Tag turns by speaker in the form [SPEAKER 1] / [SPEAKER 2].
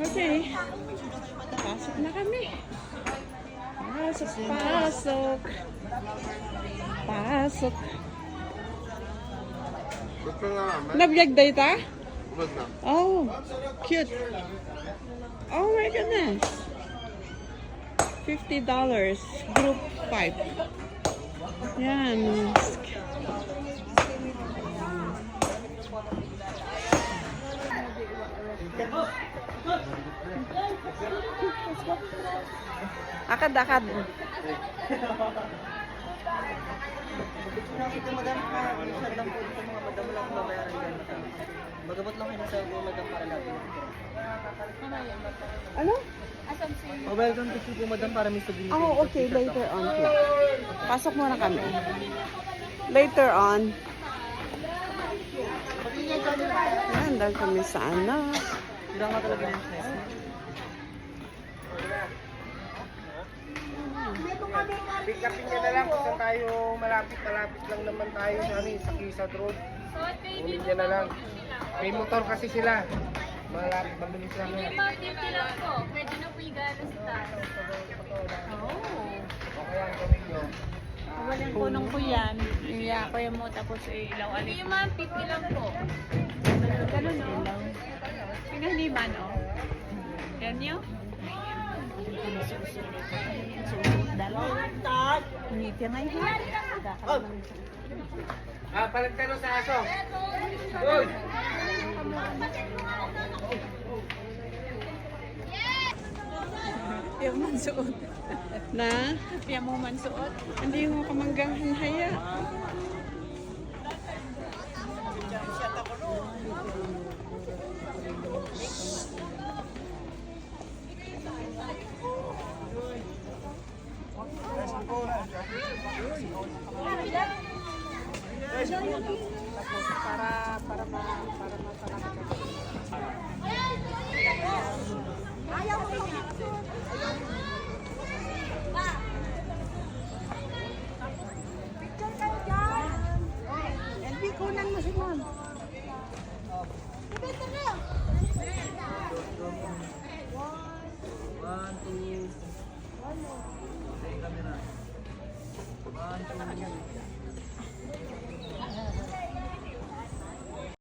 [SPEAKER 1] Okay. Pasok na kami. Pasok. Pasok. Nabiyag day ta? Oh, cute. Oh my goodness. $50. Group 5. Yan. Akad.
[SPEAKER 2] Ito madam, share lang po ito mga madam lang babayaran yan. Magabot lang kayo sa madam para natin.
[SPEAKER 1] Ano?
[SPEAKER 2] Welcome to po madam para may sabihin.
[SPEAKER 1] Oh, okay. Later on. Pasok muna kami. Later on. Yan, dahil kami sa ano.
[SPEAKER 2] Hindi nga talaga yung nice.
[SPEAKER 3] Pick upin niya na lang kung tayo malapit lang naman tayo sa Kisad Road. Kunin niya na lang. May motor kasi sila. Malapit, mabilis lang yan.
[SPEAKER 4] lang po. Pwede na po yung gano'n sa tayo.
[SPEAKER 3] Okay yan, gawin nyo.
[SPEAKER 4] Walang punong po yan. Iya ko yung mo tapos ilaw. Ano yung mga 50 lang po? Ganun o. Pinahaliman o. Yan nyo? Ngiti nga yun.
[SPEAKER 3] Palagtano sa aso. Uy!
[SPEAKER 4] Piyak man suot.
[SPEAKER 1] Na?
[SPEAKER 4] Piyak mo man suot.
[SPEAKER 1] Hindi mo kamanggahan haya. Para ayaw mo picture kayo dyan. LB, kunan mo si ma'am. Dito na.
[SPEAKER 2] 1, 2, 3 camera. 1, 2,